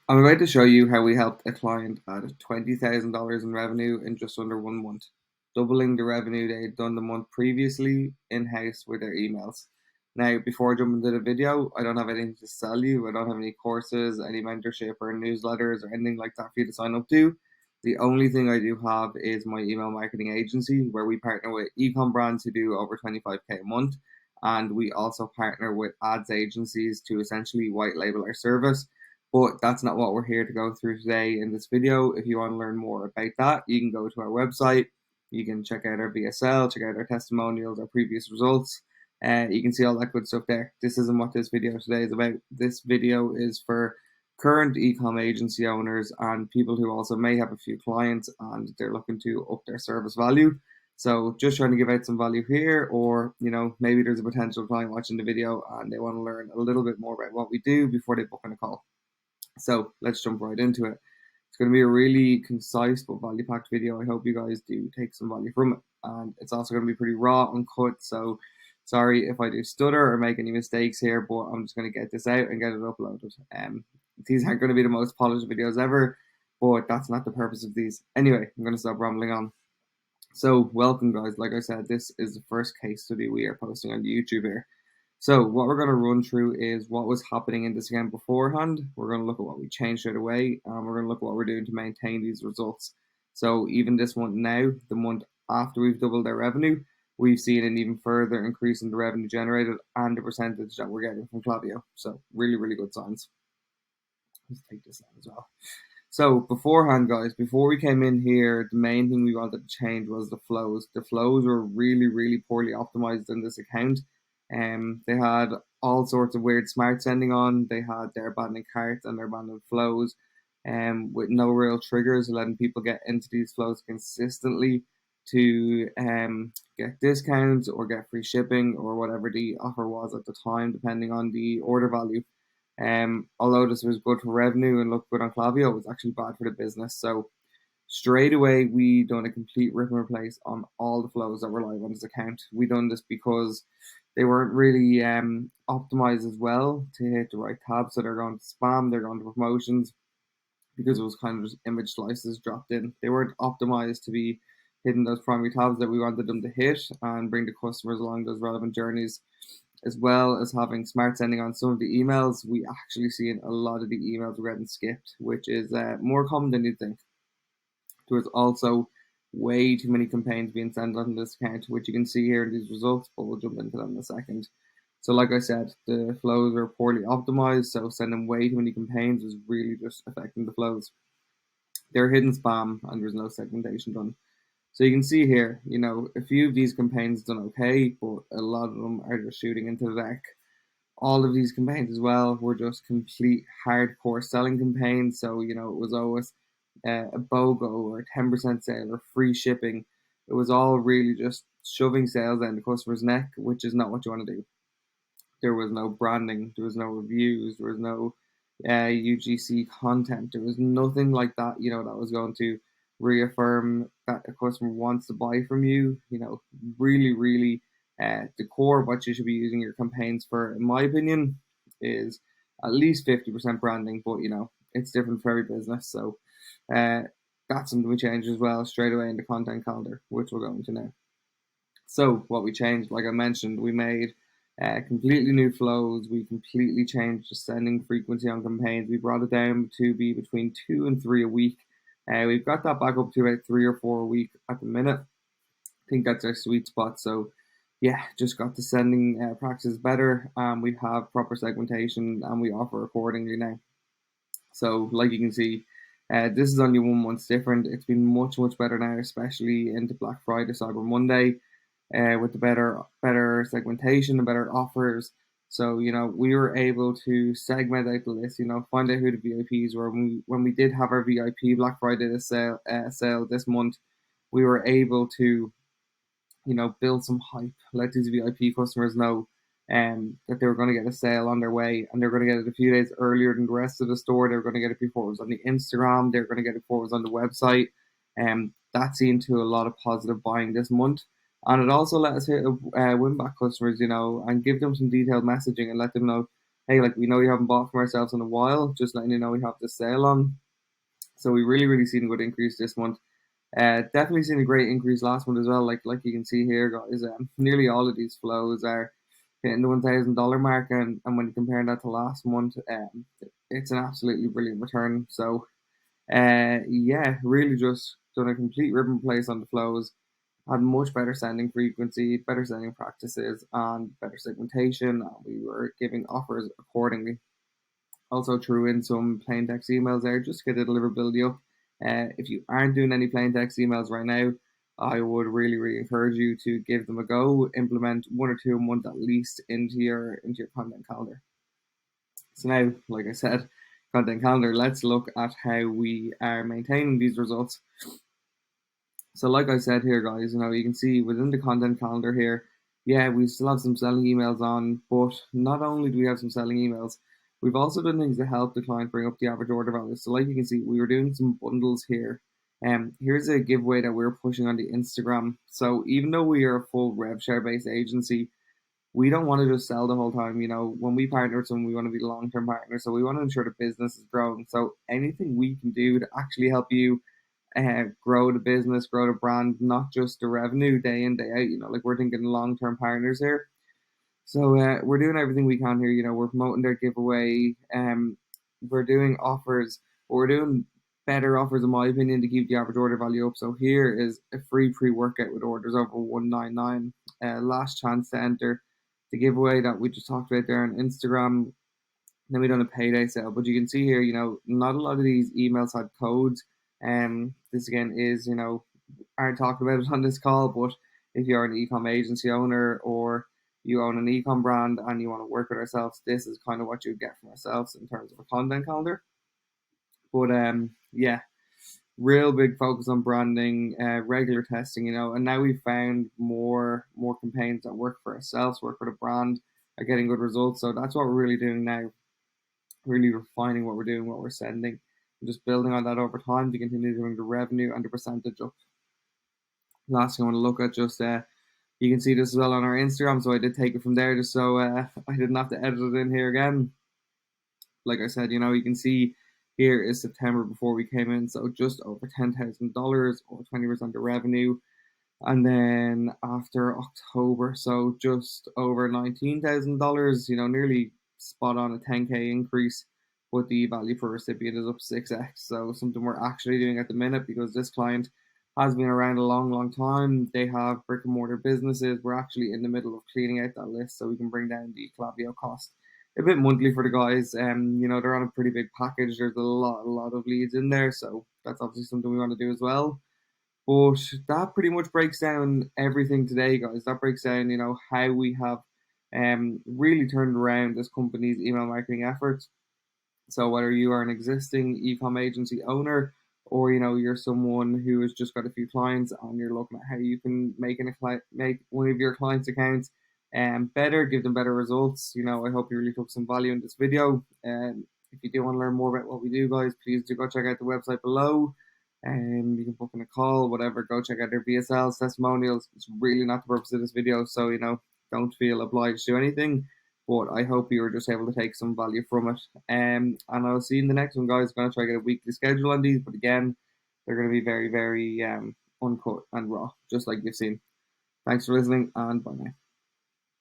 I'm about to show you how we helped a client add $20,000 in revenue in just under 1 month, doubling the revenue they had done the month previously in-house with their emails. Now, before I jump into the video, I don't have anything to sell you. I don't have any courses, any mentorship or newsletters or anything like that for you to sign up to. The only thing I do have is my email marketing agency where we partner with ecom brands who do over 25K a month. And we also partner with ads agencies to essentially white label our service, but that's not what we're here to go through today in this video. If you want to learn more about that, you can go to our website. You can check out our VSL, check out our testimonials, our previous results. You can see all that good stuff there. This isn't what this video today is about. This video is for current ecom agency owners and people who also may have a few clients and they're looking to up their service value. So just trying to give out some value here, or maybe there's a potential client watching the video and they want to learn a little bit more about what we do before they book in a call. So let's jump right into it. It's going to be a really concise but value packed video. I hope you guys do take some value from it. And it's also going to be pretty raw and cut. So sorry if I do stutter or make any mistakes here, but I'm just going to get this out and get it uploaded. These aren't going to be the most polished videos ever, but that's not the purpose of these. Anyway, I'm going to stop rambling on. So welcome guys. Like I said, this is the first case study we are posting on YouTube here. So what we're going to run through is what was happening in this account beforehand. We're going to look at what we changed straight away, and we're going to look at what we're doing to maintain these results. So even this month now, the month after we've doubled our revenue, we've seen an even further increase in the revenue generated and the percentage that we're getting from Klaviyo. So really, really good signs. Let's take this out as well. So beforehand, guys, before we came in here, the main thing we wanted to change was the flows. The flows were really, really poorly optimized in this account. They had all sorts of weird smart sending on. They had their abandoned carts and their abandoned flows, with no real triggers, letting people get into these flows consistently to get discounts or get free shipping or whatever the offer was at the time, depending on the order value. Although this was good for revenue and looked good on Klaviyo, it was actually bad for the business. So straight away, we done a complete rip and replace on all the flows that were live on this account. We done this because they weren't really optimized as well to hit the right tabs. So they're going to spam, they're going to promotions, because it was kind of just image slices dropped in. They weren't optimized to be hitting those primary tabs that we wanted them to hit and bring the customers along those relevant journeys. As well as having smart sending on some of the emails, we actually seen a lot of the emails were getting skipped, which is more common than you'd think. There was also way too many campaigns being sent on this account, which you can see here in these results, but we'll jump into them in a second. So like I said, the flows are poorly optimized, so sending way too many campaigns was really just affecting the flows. They're hidden spam and there's no segmentation done. So you can see here, a few of these campaigns done okay, but a lot of them are just shooting into the deck. All of these campaigns as well were just complete hardcore selling campaigns. So, it was always a BOGO or a 10% sale or free shipping. It was all really just shoving sales down the customer's neck, which is not what you want to do. There was no branding, there was no reviews, there was no UGC content. There was nothing like that, that was going to reaffirm that a customer wants to buy from you. Really, really, the core of what you should be using your campaigns for, in my opinion, is at least 50% branding, but it's different for every business. So that's something we changed as well straight away in the content calendar, which we'll go into now. So what we changed, like I mentioned, we made completely new flows. We completely changed the sending frequency on campaigns. We brought it down to be between 2 and 3 a week. We've got that back up to about 3 or 4 a week at the minute. I think that's our sweet spot. So yeah, just got the sending practices better. We have proper segmentation and we offer accordingly now. So like you can see, this is only 1 month different. It's been much, much better now, especially into Black Friday, Cyber Monday, with the better segmentation, the better offers. So we were able to segment out the list. Find out who the VIPs were. When we did have our VIP Black Friday sale this month, we were able to build some hype, let these VIP customers know that they were going to get a sale on their way, and they're going to get it a few days earlier than the rest of the store. They were going to get it before it was on the Instagram. They're going to get it before it was on the website. That seen to a lot of positive buying this month. And it also let us hit win back customers, and give them some detailed messaging and let them know hey, like we know you haven't bought from ourselves in a while, just letting you know we have this sale on. So we really seen a good increase this month. Definitely seen a great increase last month as well. Like you can see here, guys, nearly all of these flows are hitting the $1,000 mark, and when you compare that to last month, it's an absolutely brilliant return. So yeah, really just done a complete rip and replace on the flows. Had much better sending frequency, better sending practices, and better segmentation. And we were giving offers accordingly. Also threw in some plain text emails there just to get the deliverability up. If you aren't doing any plain text emails right now, I would really encourage you to give them a go. Implement one or two a month at least into your content calendar. So now, like I said, content calendar. Let's look at how we are maintaining these results. So, like I said here, guys, you can see within the content calendar here, yeah, we still have some selling emails on, but not only do we have some selling emails, we've also done things to help the client bring up the average order value. So, like you can see, we were doing some bundles here. Here's a giveaway that we're pushing on the Instagram. So, even though we are a full rev share based agency, we don't want to just sell the whole time. When we partner with someone, we want to be the long term partner. So, we want to ensure the business is growing. So, anything we can do to actually help you grow the business, grow the brand, not just the revenue day in, day out. Like we're thinking long term partners here. So we're doing everything we can here. We're promoting their giveaway. We're doing offers, but we're doing better offers, in my opinion, to keep the average order value up. So here is a free pre workout with orders over 199. Last chance to enter the giveaway that we just talked about there on Instagram. Then we done a payday sale, but you can see here, not a lot of these emails had codes. This again is, aren't talking about it on this call, but if you're an ecom agency owner or you own an ecom brand and you want to work with ourselves, this is kind of what you get from ourselves in terms of a content calendar. But yeah, real big focus on branding, regular testing, and now we've found more campaigns that work for ourselves, work for the brand, are getting good results. So that's what we're really doing now, really refining what we're doing, what we're sending, and just building on that over time to continue doing the revenue and the percentage up. Last thing I want to look at, just you can see this as well on our Instagram, so I did take it from there just so I didn't have to edit it in here again. Like I said, you can see here is September before we came in, so just over $10,000 or 20% of revenue. And then after October, so just over $19,000, nearly spot on a 10K increase, but the value per recipient is up 6x. So something we're actually doing at the minute, because this client has been around a long time. They have brick and mortar businesses. We're actually in the middle of cleaning out that list so we can bring down the Klaviyo cost a bit monthly for the guys. They're on a pretty big package. There's a lot of leads in there, so that's obviously something we want to do as well. But that pretty much breaks down everything today, guys. That breaks down, how we have really turned around this company's email marketing efforts. So whether you are an existing ecom agency owner, or you're someone who has just got a few clients and you're looking at how you can make one of your clients' accounts better, give them better results. I hope you really took some value in this video. If you do want to learn more about what we do, guys, please do go check out the website below. And you can book in a call, whatever. Go check out their VSLs, testimonials. It's really not the purpose of this video, so don't feel obliged to do anything. But I hope you were just able to take some value from it. And I'll see you in the next one, guys. Going to try to get a weekly schedule on these, but again, they're going to be very uncut and raw, just like you've seen. Thanks for listening, and bye now.